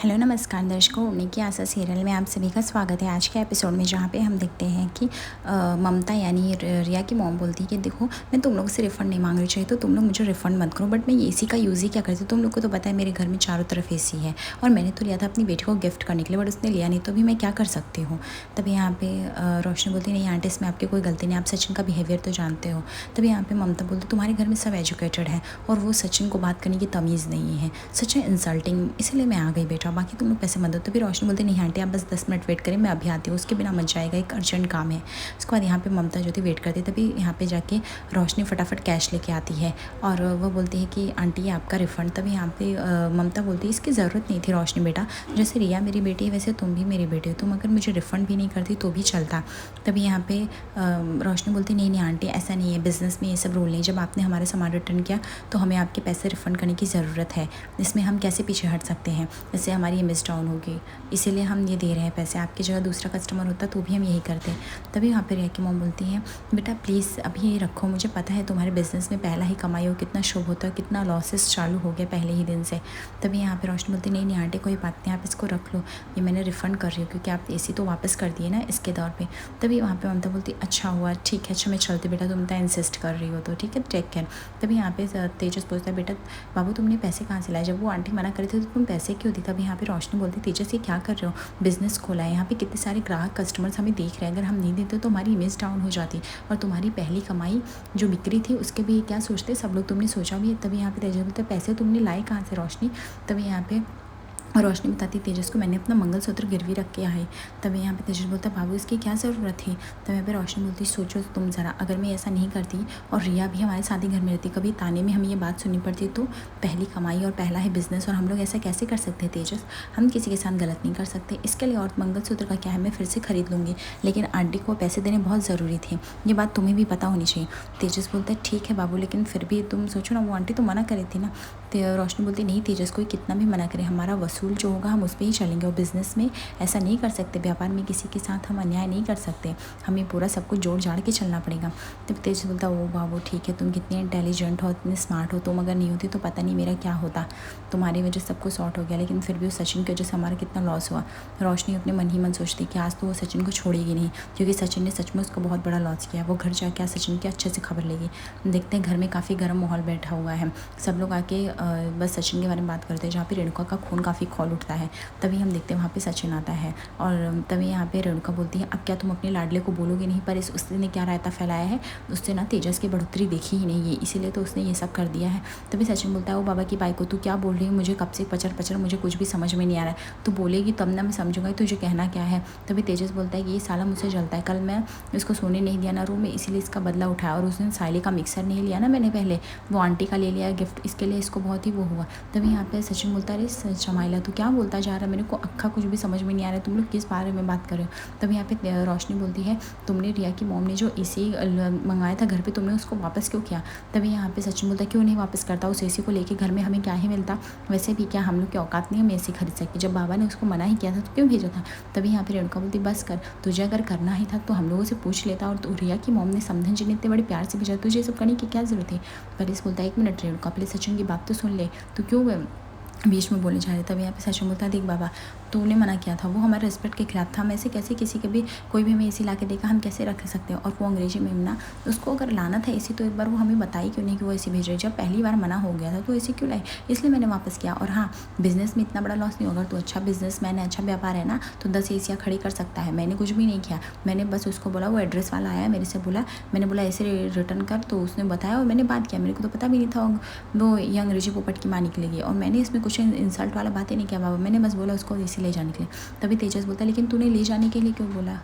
Hello नमस्कार दर्शकों, उन्हीं की आशा सीरियल में आप सभी का स्वागत है। आज के एपिसोड में जहाँ पे हम देखते हैं कि ममता यानी रिया की मॉम बोलती है कि देखो, मैं तुम लोगों से रिफ़ंड नहीं मांग रही, चाहिए तो तुम लोग मुझे रिफ़ंड मत करो, बट मैं एसी का यूज़ ही क्या करती हूँ। तुम लोग को तो पता है मेरे घर में चारों तरफ एसी है और मैंने तो लिया था अपनी बेटी को गिफ्ट करने के लिए, बट उसने लिया नहीं, तो अभी मैं क्या कर सकती हूँ। तभी यहाँ पे रोशनी बोलती नहीं आंटी, इसमें आपकी कोई गलती नहीं, आप सचिन का बिहेवियर तो जानते हो। तभी यहाँ पे ममता बोलती तुम्हारे घर में सब एजुकेटेड है और वो सचिन को बात करने की तमीज़ नहीं है, सच है इंसल्टिंग, इसलिए मैं आ गई बेटा, बाकी तुम लोग पैसे मत दो। तभी रोशनी बोलती नहीं आंटी, आप बस 10 मिनट वेट करें, मैं अभी आती हूँ, उसके बिना मत जाएगा, एक अर्जेंट काम है। उसके बाद यहाँ पे ममता जो थी वेट करती, तभी यहाँ पे जाके रोशनी फटाफट कैश लेके आती है और वो बोलती है कि आंटी ये आपका रिफ़ंड। तभी यहाँ पे ममता बोलती है इसकी ज़रूरत नहीं थी रोशनी बेटा, जैसे रिया मेरी बेटी है वैसे तुम भी मेरी बेटी हो, तुम अगर मुझे रिफ़ंड भी नहीं करती तो भी चलता। तभी यहाँ पे रोशनी बोलती नहीं नहीं आंटी, ऐसा नहीं है, बिज़नेस में ये सब रूल नहीं, जब आपने हमारा सामान रिटर्न किया तो हमें आपके पैसे रिफ़ंड करने की ज़रूरत है, इसमें हम कैसे पीछे हट सकते हैं, इससे हमारी इमेज डाउन होगी, इसीलिए हम ये दे रहे हैं पैसे, आपकी जगह दूसरा कस्टमर होता तो भी हम यही करते। तभी वहाँ पे रिया की मॉम बोलती है बेटा प्लीज़ अभी ये रखो, मुझे पता है तुम्हारे बिज़नेस में पहला ही कमाई हो, कितना शुभ होता है, कितना लॉसेस चालू हो गया पहले ही दिन से। तभी यहाँ पे रोशनी बोलती नहीं नहीं आंटी कोई बात नहीं, आप इसको रख लो, ये मैंने रिफ़ंड कर रही हूँ क्योंकि आप एसी तो वापस कर दिए ना इसके दौर पे। तभी वहाँ पे ममता बोलती अच्छा हुआ, ठीक है, अच्छा मैं चलती बेटा, तुम तो इंसिस्ट कर रही हो तो ठीक है, टेक केयर। तभी यहाँ पे तेजस पूछता है बेटा बाबू तुमने पैसे कहाँ से लाए, जब वो आंटी मना करी थी तो तुम पैसे क्यों दी। तभी यहाँ पे रोशनी बोलती तेजस ये क्या कर रहे हो, बिज़नेस खोला है, यहाँ पे कितने सारे ग्राहक कस्टमर्स हमें देख रहे हैं, अगर हम नहीं देते तो हमारी इमेज डाउन हो जाती और तुम्हारी पहली कमाई जो बिक्री थी उसके भी क्या सोचते सब लोग, तुमने सोचा भी है। तभी यहाँ पे तेजस बोलते पैसे तुमने लाए कहाँ से रोशनी। तभी यहाँ पे और रोशनी बताती तेजस को मैंने अपना मंगलसूत्र गिरवी रख के आई। तभी यहाँ पे तेजस बोलता बाबू इसकी क्या ज़रूरत थी। तभी यहाँ पे रोशनी बोलती सोचो तुम ज़रा, अगर मैं ऐसा नहीं करती और रिया भी हमारे साथ ही घर में रहती, कभी ताने में हमें ये बात सुननी पड़ती, तो पहली कमाई और पहला है बिज़नेस और हम लोग ऐसा कैसे कर सकते हैं तेजस, हम किसी के साथ गलत नहीं कर सकते, इसके लिए और मंगलसूत्र का क्या है, मैं फिर से खरीद लूँगी, लेकिन आंटी को पैसे देने बहुत ज़रूरी थे, ये बात तुम्हें भी पता होनी चाहिए। तेजस बोलता है ठीक है बाबू, लेकिन फिर भी तुम सोचो ना, वो आंटी तो मना करी थी ना। तो रोशनी बोलती नहीं तेजस, कोई कितना भी मना करे हमारा वसूल जो होगा हम उस पर ही चलेंगे, और बिज़नेस में ऐसा नहीं कर सकते, व्यापार में किसी के साथ हम अन्याय नहीं कर सकते, हमें पूरा सब कुछ जोड़ जाड़ के चलना पड़ेगा। तब तेज बोलता ओ बाबू ठीक है, तुम कितने इंटेलिजेंट हो, इतने स्मार्ट हो, तुम अगर नहीं होती तो पता नहीं मेरा क्या होता, तुम्हारी वजह से सब कुछ सॉर्ट हो गया, लेकिन फिर भी उस सचिन की वजह से हमारा कितना लॉस हुआ। रोशनी अपने मन ही मन सोचती कि आज तो वो सचिन को छोड़ेगी नहीं, क्योंकि सचिन ने सच में उसका बहुत बड़ा लॉस किया, वो घर जाके आज सचिन की अच्छे से खबर लेगी। देखते हैं घर में काफ़ी गर्म माहौल बैठा हुआ है, सब लोग आके बस सचिन के बारे में बात करते हैं, जहाँ पे रेणुका का खून काफ़ी खौल उठता है। तभी हम देखते हैं वहाँ पे सचिन आता है और तभी यहाँ पे रेणुका बोलती है अब क्या तुम अपने लाडले को बोलोगे नहीं, पर उसने क्या रायता फैलाया है, उससे ना तेजस की बढ़ोतरी देखी ही नहीं है, इसीलिए तो उसने ये सब कर दिया है। तभी सचिन बोलता है वो बाबा की बाई को तू क्या बोल रही है, मुझे कब से पचर पचर, मुझे कुछ भी समझ में नहीं आ रहा है, तू बोलेगी तब ना मैं समझूंगा तुझे कहना क्या है। तभी तेजस बोलता है कि ये साला मुझसे जलता है, कल मैं इसको सोने नहीं दिया ना रूम में, इसीलिए इसका बदला उठाया, और उसने साइली का मिक्सर नहीं लिया ना मैंने पहले, वो आंटी का ले लिया गिफ्ट, इसके लिए इसको बहुत ही वो हुआ। तभी यहाँ पे सचिन बोलता है अरे शमाइला तू क्या बोलता जा रहा है, मेरे को अक्खा कुछ भी समझ में नहीं आ रहा है, तुम लोग किस बारे में बात कर रहे हो। तभी यहाँ पे रोशनी बोलती है तुमने रिया की मॉम ने जो एसी मंगाया था घर पे, तुमने उसको वापस क्यों किया। तभी यहाँ पे सचिन बोलता है क्यों नहीं वापस करता, उस एसी को लेके घर में हमें क्या ही मिलता, वैसे भी क्या हम लोग की औकात नहीं हम एसी खरीद सकते, जब बाबा ने उसको मना ही किया था तो क्यों भेजा था। तभी यहाँ पे रेणुका बोलती बस कर, तुझे अगर करना ही था तो हम लोगों से पूछ लेता, और तो रिया की मॉम ने समधन जी ने इतने बड़े प्यार से भेजा, तुझे ये सब करने की क्या जरूरत है। पुलिस बोलता है एक मिनट रेणुका, पहले सचिन की बात तो सुन ले, तो क्यों बीच में बोले जा रहे। तभी यहाँ पे सचिन बोलता है देख बाबा तूने मना किया था, वो हमारे रिस्पेक्ट के खिलाफ था, हम ऐसे कैसे किसी के भी कोई भी हमें एसी ला के देगा हम कैसे रख सकते हैं, और वो अंग्रेजी में ना उसको अगर लाना था एसी तो एक बार वो हमें बताई क्यों नहीं कि वो एसी भेज रही, जब पहली बार मना हो गया था तो एसी क्यों लाई, इसलिए मैंने वापस किया। और हाँ बिज़नेस में इतना बड़ा लॉस नहीं होगा, तो अच्छा बिजनेसमैन है, अच्छा व्यापार है ना, तो 10 एसियाँ खड़ी कर सकता है, मैंने कुछ भी नहीं किया, मैंने बस उसको बोला, वो एड्रेस वाला आया मेरे से बोला, मैंने बोला ऐसे रिटर्न कर, तो उसने बताया और मैंने बात किया, मेरे को तो पता भी नहीं था वो ये अंग्रेजी पोपट की माँ निकलेगी, और मैंने इसमें कुछ इंसल्ट वाला बातें नहीं किया बाबा, मैंने बस बोला उसको एसी ले जाने के लिए। तभी तेजस बोलता है लेकिन तूने ले जाने के लिए क्यों बोला,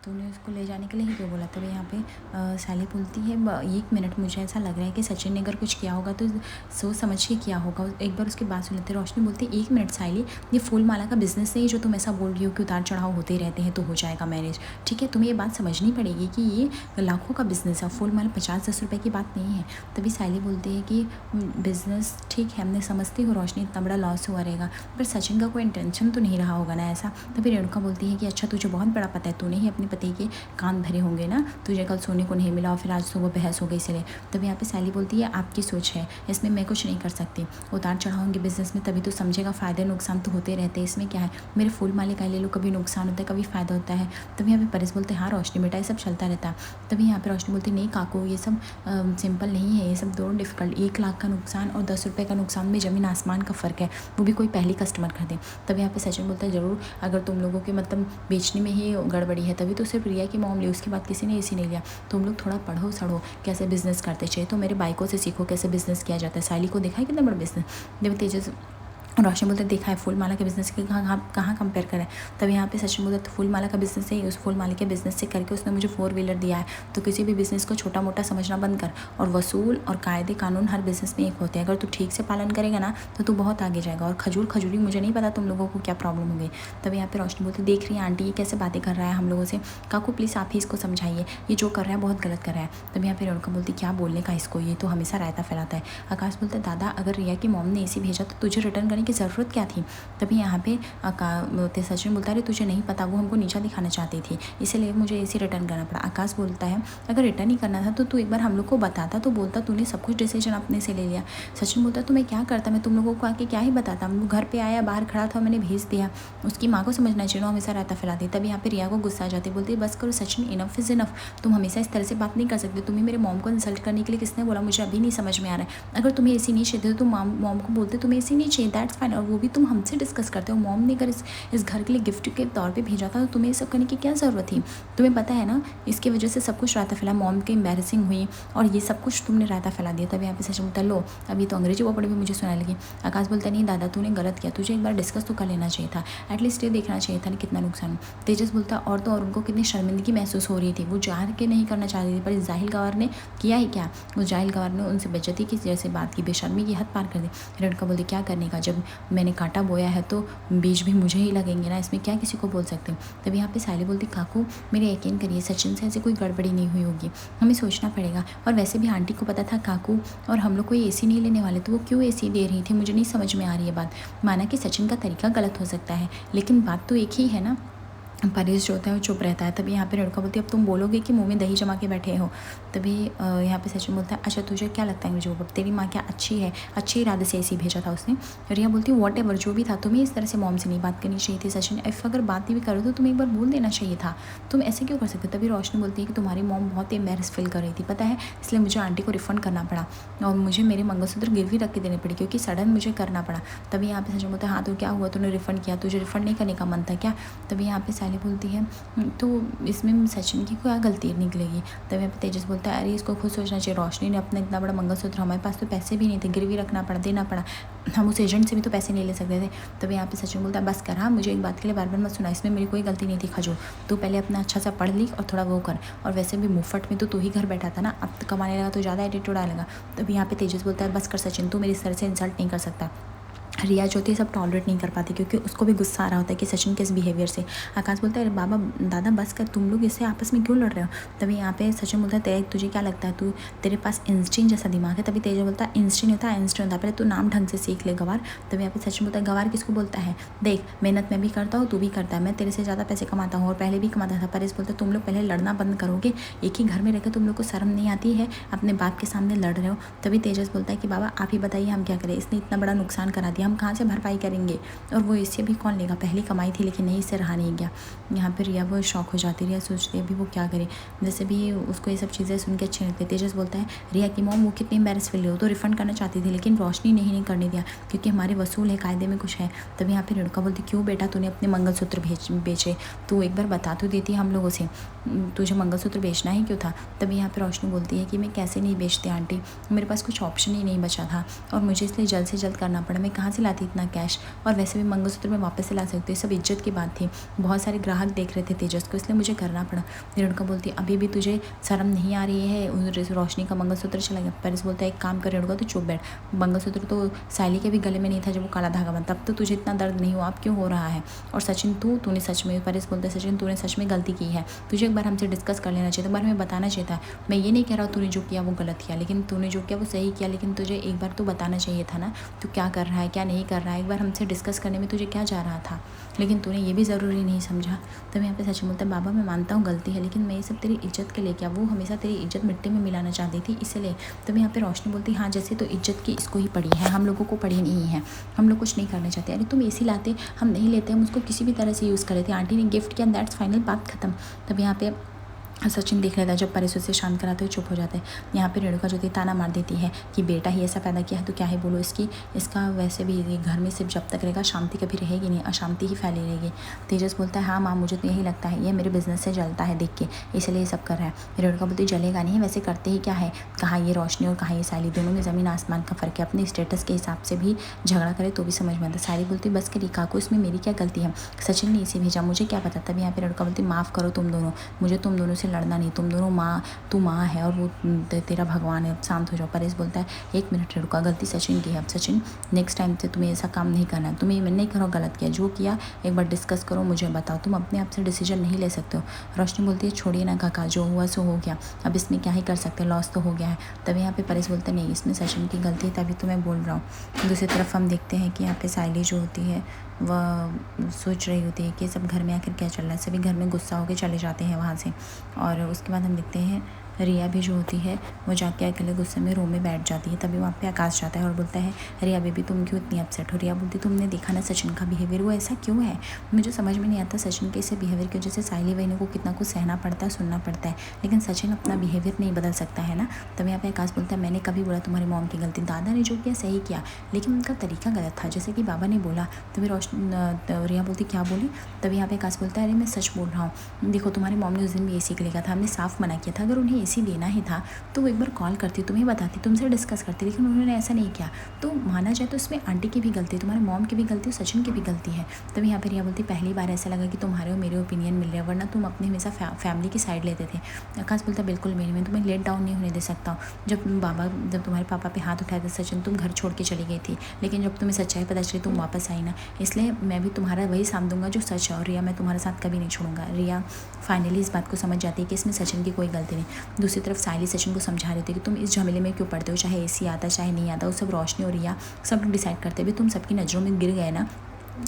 तूने उसको ले जाने के लिए ही क्यों बोला। तभी यहाँ पे साली बोलती है 1 मिनट, मुझे ऐसा लग रहा है कि सचिन ने अगर कुछ किया होगा तो सोच समझ के किया होगा, एक बार उसकी बात सुन लेते। रोशनी बोलती है 1 मिनट साली, ये फूल माला का बिज़नेस नहीं जो तुम ऐसा बोल रही हो कि उतार चढ़ाव होते ही रहते हैं तो हो जाएगा मैनेज, ठीक है, तुम्हें ये बात समझनी पड़ेगी कि ये लाखों का बिज़नेस है, फूल माला 50-10 रुपये की बात नहीं है। तभी साली बोलती है कि बिज़नेस ठीक है हमने समझती हो रोशनी इतना बड़ा लॉस हुआ रहेगा, पर सचिन का कोई इंटेंशन तो नहीं रहा होगा ना ऐसा। तभी रेणुका बोलती है कि अच्छा तुझे बहुत बड़ा पता है, तूने ही अपनी पति के कान भरे होंगे ना, तुझे कल सोने को नहीं मिला और फिर आज सुबह बहस हो गई इसलिए। तब यहाँ पे सैली बोलती है आपकी सोच है, इसमें मैं कुछ नहीं कर सकती। उतार चढ़ाव होंगे बिजनेस में तभी तो समझेगा, फ़ायदे नुकसान तो होते रहते हैं, इसमें क्या है। मेरे फूल माले का ले लो, कभी नुकसान होता है कभी फ़ायदा होता है। तभी यहाँ पे परेश बोलते हैं हाँ रोशनी बेटा ये सब चलता रहता है। तभी यहाँ पे रोशनी बोलती नहीं काकू ये सब सिंपल नहीं है, ये सब दोनों डिफ़िकल्ट। 1 लाख का नुकसान और 10 रुपये का नुकसान में ज़मीन आसमान का फ़र्क है, वो भी कोई पहली कस्टमर कर दे। तभी यहाँ पे सचिन बोलता है ज़रूर, अगर तुम लोगों के मतलब बेचने में ही गड़बड़ी है तभी तो सिर्फ रिया की मॉम ली, उसके बाद किसी ने एसी नहीं लिया। तुम लोग थोड़ा पढ़ो सढ़ो कैसे बिजनेस करते चाहिए, तो मेरे बाइकों से सीखो कैसे बिजनेस किया जाता है। साली को देखा है कितना बड़ा बिजनेस। जब तेजस रोशन बोलते देखा है फूलमाला के बिज़नेस के कहाँ कंपेयर करें। तब यहाँ पे सचिन बोलते फूलमाला का बिज़नेस है, उस फूलमाला के बिज़नेस से करके उसने मुझे 4 व्हीलर दिया है। तो किसी भी बिज़नेस को छोटा मोटा समझना बंद कर, और वसूल और कायदे कानून हर बिज़नेस में एक होते हैं। अगर तू ठीक से पालन करेगा ना तो तू बहुत आगे जाएगा। और खजूरी मुझे नहीं पता तुम लोगों को क्या प्रॉब्लम हो गई। तब यहाँ पे रोशनी बोलते देख रही है आंटी ये कैसे बातें कर रहा है हम लोगों से, काकू प्लीज़ आप ही इसको समझाइए, ये जो कर रहा है बहुत गलत कर रहा है। तब यहाँ पे रेणुका बोलती क्या बोलने का इसको, ये तो हमेशा रायता फैलाता है। आकाश बोलते दादा अगर रिया की मॉम ने एसी भेजा तो तुझे रिटर्न करने की ज़रूरत क्या थी। तभी यहाँ पे सचिन बोलता है तुझे नहीं पता वो हमको नीचा दिखाना चाहती थी, इसीलिए मुझे एसी रिटर्न करना पड़ा। आकाश बोलता है अगर रिटर्न ही करना था तो तू एक बार हम लोग को बताता तो बोलता, तूने सब कुछ डिसीजन अपने से ले लिया। सचिन बोलता तो मैं क्या करता, मैं तुम लोगों को आके क्या ही बताता, वो घर पे आया बाहर खड़ा था मैंने भेज दिया, उसकी माँ को समझना चाहिए हमेशा रहता फैलाती। तभी यहाँ पे रिया को गुस्सा आ जाती, बोलती बस करो सचिन इनफ इज़ इनफ, तुम हमेशा इस तरह से बात नहीं कर सकते। तुम्हें मेरे मॉम को इंसल्ट करने के लिए किसने बोला मुझे अभी नहीं समझ में आ रहा है। अगर तुम्हें एसी नहीं चाहिए तो तुम मॉम को बोलते तुम्हें एसी नहीं चाहिए, दैट्स फाइन, और वो भी तुम हमसे डिस्कस करते हो। मॉम ने अगर इस घर के लिए गिफ्ट के तौर पे भेजा था तो तुम्हें ये सब करने की क्या ज़रूरत थी। तुम्हें पता है ना इसकी वजह से सब कुछ रायता फैला, मॉम की एम्बेरसिंग हुई और ये सब कुछ तुमने रायता फैला दिया। तब यहाँ पे सच बोलता लो अभी तो अंग्रेजी वर्ड भी मुझे सुनाने लगी। आकाश बोलता नहीं दादा तूने गलत किया, तुझे एक बार डिस्कस तो कर लेना चाहिए था, एटलीस्ट ये देखना चाहिए था कितना नुकसान हो। तेजस बोलता और तो और उनको कितनी शर्मिंदगी महसूस हो रही थी, वो जार के नहीं करना चाहती थी पर इस जाहिल गवार ने किया ही क्या। उस जाहिल गवार ने उनसे बेइज्जती की जैसे बात की, बेशर्मी की हद पार कर दी। रेणुका बोलती क्या करने का, जब मैंने कांटा बोया है तो बीज भी मुझे ही लगेंगे ना, इसमें क्या किसी को बोल सकते हो। तभी यहाँ पे साली बोलती काकू मेरे यकीन करिए सचिन से ऐसी कोई गड़बड़ी नहीं हुई होगी, हमें सोचना पड़ेगा। और वैसे भी आंटी को पता था काकू और हम लोग कोई एसी नहीं लेने वाले, तो वो क्यों एसी दे रही थी मुझे नहीं समझ में आ रही है बात। माना कि सचिन का तरीका गलत हो सकता है लेकिन बात तो एक ही है ना। परेश जो होता है वो चुप रहता है। तभी यहाँ पे रेणुका बोलती है अब तुम बोलोगे कि मुंह में दही जमा के बैठे हो। तभी यहाँ पे सचिन बोलता है अच्छा तुझे क्या लगता है मुझे वो तेरी माँ क्या अच्छी है, अच्छे इरादे से ऐसे ही भेजा था उसने। रिया बोलती है वॉट एवर जो भी था तुम्हें इस तरह से मॉम से नहीं बात करनी चाहिए थी सचिन, इफ़ अगर बात भी करो तो तुम्हें एक बार बोल देना चाहिए था, तुम ऐसे क्यों कर सकते। तभी रोशनी बोलती है कि तुम्हारी मॉम बहुत एम्बेरस फील कर रही थी पता है, इसलिए मुझे आंटी को रिफंड करना पड़ा और मुझे मेरे मंगलसूत्र गिरवी रख के देने पड़ी क्योंकि सडन मुझे करना पड़ा। तभी यहाँ पे सचिन बोलता है हाँ तो क्या हुआ तूने रिफंड किया, तुझे रिफंड नहीं करने का मन था क्या। तभी यहाँ पे सैली बोलती है तो इसमें सचिन की क्या गलती निकलेगी। तभी यहाँ पे तेजस बोलता है अरे इसको खुद सोचना चाहिए, रोशनी ने अपना इतना बड़ा मंगलसूत्र, हमारे पास तो पैसे भी नहीं थे, गिरवी रखना पड़ा देना पड़ा, हम उस एजेंट से भी तो पैसे नहीं ले सकते थे। तभी यहाँ पे सचिन बोलता है बस कर हाँ मुझे एक बात के लिए बार बार मत सुना, इसमें मेरी कोई गलती नहीं थी खजूर, तू पहले अपना अच्छा सा पढ़ लिख और थोड़ा वो कर, और वैसे भी मुफ्त में तो तू ही घर बैठा था ना, अब तो कमाने लगा तो ज़्यादा एटीट्यूड आने लगा। तभी यहाँ पे तेजस बोलता है बस कर सचिन तू मेरी सर से इंसल्ट नहीं कर सकता। रिया जो थी सब टॉलरेट नहीं कर पाती क्योंकि उसको भी गुस्सा आ रहा होता है कि सचिन के इस बिहेवियर से। आकाश बोलता है बाबा दादा बस कर, तुम लोग इससे आपस में क्यों लड़ रहे हो। तभी यहाँ पे सचिन बोलता है तुझे क्या लगता है तू तेरे पास इंस्टिंक्ट जैसा दिमाग है। तभी तेज बोलता है इंस्टिंक्ट होता है इंस्टिंक्ट होता है, पहले तू नाम ढंग से सीख ले गवार। तभी यहाँ पे सचिन बोलता है गवार किसको बोलता है, देख मेहनत मैं भी करता हूँ तू भी करता है, मैं तेरे से ज़्यादा पैसे कमाता हूँ और पहले भी कमाता था। परेश बोलता है तुम लोग पहले लड़ना बंद करोगे, एक ही घर में रहकर तुम लोग को शर्म नहीं आती है, अपने बाप के सामने लड़ रहे हो। तभी तेजस बोलता है कि बाबा आप ही बताइए हम क्या करें, इसने इतना बड़ा नुकसान करा दिया, हम कहाँ से भरपाई करेंगे, और वो इससे भी कौन लेगा, पहली कमाई थी लेकिन नहीं इससे रहा नहीं गया। यहाँ पर रिया वो शौक हो जाती, रिया सोचती है अभी वो क्या करे, जैसे भी उसको ये सब चीज़ें सुन के अच्छी लगती है। तेजस बोलता है रिया की मॉम वो कितनी एम्बेरस फील हो तो रिफंड करना चाहती थी लेकिन रोशनी नहीं करने दिया क्योंकि हमारे वसूल है कायदे में कुछ है। तभी यहाँ पे रेणुका बोलती क्यों बेटा तूने अपने मंगलसूत्र बेचे, तू एक बार बता तो देती हम लोगों से, तुझे मंगलसूत्र बेचना ही क्यों था। तभी यहाँ पे रोशनी बोलती है कि मैं कैसे नहीं बेचती आंटी, मेरे पास कुछ ऑप्शन ही नहीं बचा था और मुझे इसलिए जल्द से जल्द करना पड़ा, मैं कहाँ से लाती इतना कैश, और वैसे भी मंगलसूत्र में वापस से ला सकती हूँ, सब इज्जत की बात थी, बहुत सारे ग्राहक देख रहे थे तेजस को इसलिए मुझे करना पड़ा। रेणुका बोलती है अभी भी तुझे शर्म नहीं आ रही है, रोशनी का मंगलसूत्र चला गया। परेश बोलता है एक काम कर रेणुका तो चुप बैठ, मंगलसूत्र तो साली के भी गले में नहीं था जब वो काला धागा बना, तब तो तुझे इतना दर्द नहीं हुआ, अब क्यों हो रहा है। और सचिन तूने सच में, परेश बोलता है सचिन तूने सच में गलती की है, तुझे एक बार हमसे डिस्कस कर लेना चाहिए, एक बार हमें बताना चाहिए था। मैं ये नहीं कह रहा तूने जो किया वो गलत किया, लेकिन तूने जो किया वो सही किया, लेकिन तुझे एक बार तो बताना चाहिए था ना तू क्या कर रहा है क्या नहीं कर रहा है, एक बार हमसे डिस्कस करने में तुझे क्या जा रहा था, लेकिन तूने ये भी ज़रूरी नहीं समझा। तब यहाँ पे सचिन बोलता है बाबा मैं मानता हूँ गलती है, लेकिन मैं ये सब तेरी इज्जत के लिए किया, वो हमेशा तेरी इज्जत मिट्टी में मिलाना चाहती थी इसलिए। तब यहाँ पे रोशनी बोलती हाँ जैसे तो इज्जत की इसको ही पड़ी है, हम लोगों को पड़ी नहीं है, हम लोग कुछ नहीं करना चाहते। अरे तुम एसी लाते, हम नहीं लेते, हम उसको किसी भी तरह से यूज़ कर रहे थे, आंटी ने गिफ्ट किया, दैट्स फाइनल, बात खत्म। तब यहाँ पे सचिन देख लेता है, जब परेश उसे शांत कराते हुए चुप हो जाता है। यहाँ पे रेणुका जो थी ताना मार देती है कि बेटा ही ऐसा पैदा किया है तो क्या है बोलो इसका वैसे भी ये घर में सिर्फ जब तक रहेगा शांति कभी रहेगी नहीं, अशांति ही फैली रहेगी। तेजस बोलता है हाँ माँ मुझे तो यही लगता है, ये मेरे बिजनेस से जलता है देख के, इसलिए ये सब कर रहा है। रेणुका बोलती जलेगा नहीं, वैसे करते ही क्या है, कहाँ ये रोशनी और कहाँ ये साली, दोनों में ज़मीन आसमान का फ़र्क है, अपने स्टेटस के हिसाब से भी झगड़ा करे तो भी समझ में आता। साली बोलती बस करी काकू, इसमें मेरी क्या गलती है, सचिन ने इसे भेजा, मुझे क्या पता। तभी यहाँ पे रेणुका बोलती माफ़ करो तुम दोनों, मुझे तुम दोनों से लड़ना नहीं, तुम दोनों माँ, तू माँ है और वो तेरा भगवान है, शांत हो जाओ। परेश बोलता है एक मिनट रेणुका, गलती सचिन की है, अब सचिन नेक्स्ट टाइम से तुम्हें ऐसा काम नहीं करना है, तुम्हें मैंने नहीं करो गलत किया, जो किया एक बार डिस्कस करो, मुझे बताओ, तुम अपने आप से डिसीजन नहीं ले सकते हो। रोशनी बोलती है छोड़िए ना काका, जो हुआ सो हो गया, अब इसमें क्या ही कर सकते हैं, लॉस तो हो गया है। तभी यहाँ पे परेश बोलते नहीं इसमें सचिन की गलती है, तभी तो मैं बोल रहा हूँ। दूसरी तरफ हम देखते हैं कि यहाँ पे साइली जो होती है वह सोच रही होती है कि सब घर में आखिर क्या चल रहा है, सभी घर में गुस्सा होकर चले जाते हैं वहाँ से। और उसके बाद हम देखते हैं रिया भी जो होती है वो जाके अकेले गुस्से में रूम में बैठ जाती है। तभी वहाँ पे आकाश जाता है और बोलता है रिया बेबी तुम क्यों इतनी अपसेट हो। रिया बोलती तुमने देखा ना सचिन का बिहेवियर, वो ऐसा क्यों है, मुझे समझ में नहीं आता सचिन के ऐसे बिहेवियर की वजह से साइली बहनों को कितना कुछ सहना पड़ता है, सुनना पड़ता है, लेकिन सचिन अपना बिहेवियर नहीं बदल सकता है ना। तभी यहाँ पे आकाश बोलता है मैंने कभी बोला तुम्हारी मॉम की गलती, दादा ने जो किया सही किया, लेकिन उनका तरीका गलत था, जैसे कि बाबा ने बोला। तभी रिया बोलती क्या बोली। तभी यहाँ पे आकाश बोलता है अरे मैं सच बोल रहा हूँ, देखो तुम्हारी मॉम ने उस दिन भी एसी के लिए कहा था, हमने साफ मना किया था, अगर उन्हें एसी देना ही था तो वो एक बार कॉल करती, तुम्हें बताती, तुमसे डिस्कस करती, लेकिन उन्होंने ऐसा नहीं किया। तो माना जाए तो इसमें आंटी की भी गलती, तुम्हारे मॉम की भी गलती, सचिन की भी गलती है। तभी यहाँ पर रिया बोलती पहली बार ऐसा लगा कि तुम्हारे और मेरे ओपिनियन मिल रहे हैं, वरना तुम अपने हमेशा फैमिली की साइड लेते थे। आकाश बोलता बिल्कुल मेरी, मैं तुम्हें लेट डाउन नहीं होने दे सकता हूँ। जब तुम्हारे पापा पे हाथ उठाया था सचिन, तुम घर छोड़ के चली गई थी, लेकिन जब तुम्हें सच्चाई पता चली तुम वापस आई ना, इसलिए मैं भी तुम्हारा वही साथ दूंगा जो सच है, और रिया मैं तुम्हारे साथ कभी नहीं छोड़ूंगा। रिया फाइनली इस बात को समझ जाती है कि इसमें सचिन की कोई गलती नहीं। दूसरी तरफ साइली सचिन को समझा रही थी कि तुम इस झमेले में क्यों पड़ते हो, चाहे एसी आता चाहे नहीं आता, वो सब रोशनी और रिया सब लोग डिसाइड करते हुए तुम सबकी नज़रों में गिर गए ना।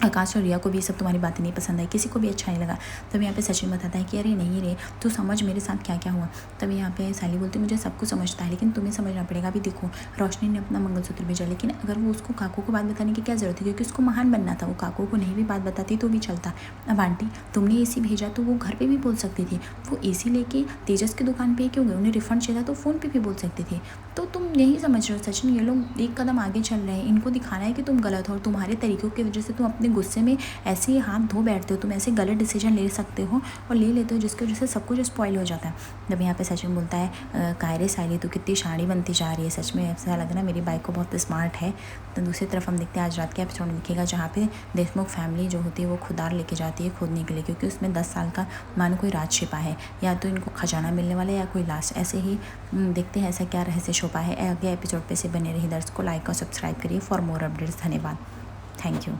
आकाश और रिया को भी सब तुम्हारी बातें नहीं पसंद आई, किसी को भी अच्छा नहीं लगा। तब यहाँ पे सचिन बताता है कि अरे नहीं रे, तू समझ मेरे साथ क्या क्या हुआ। तब यहाँ पे साली बोलती मुझे सब कुछ समझता है, लेकिन तुम्हें समझना पड़ेगा। अभी देखो रोशनी ने अपना मंगलसूत्र भेजा, लेकिन अगर वो उसको काकू को बात बताने की क्या ज़रूरत है, क्योंकि उसको महान बनना था, वो काकू को नहीं भी बात बताती तो भी चलता। अब आंटी तुमने एसी भेजा तो वो घर पर भी बोल सकती थी, वो एसी लेके तेजस की दुकान पर क्यों गए, उन्हें रिफंड चाहिए था तो फ़ोन पर भी बोल सकती थी। तो तुम यही समझ रहे हो सचिन, ये लोग एक कदम आगे चल रहे हैं, इनको दिखाना है कि तुम गलत हो, और तुम्हारे तरीक़ों की वजह से तुम अपने गुस्से में ऐसे ही हाथ धो बैठते हो, तुम ऐसे गलत डिसीजन ले सकते हो और ले लेते हो जिसकी वजह से सब कुछ स्पॉइल हो जाता है। जब यहाँ पे सचिन बोलता है कायरे साइली तो कितनी शाड़ी बनती जा रही है, सच में ऐसा लग रहा है मेरी बाइक को बहुत स्मार्ट है। तो दूसरी तरफ हम देखते हैं आज रात के एपिसोड में दिखेगा जहाँ पे देशमुख फैमिली जो होती है वो खुदार लेके जाती है खोदने के लिए, क्योंकि उसमें 10 साल का मानो कोई राज छिपा है, या तो इनको खजाना मिलने वाला है या कोई लाश, ऐसे ही देखते हैं ऐसा क्या रहस्य छुपा है। आगे एपिसोड पे से बने रही, दर्शकों लाइक और सब्सक्राइब करिए फॉर मोर अपडेट्स। धन्यवाद, थैंक यू।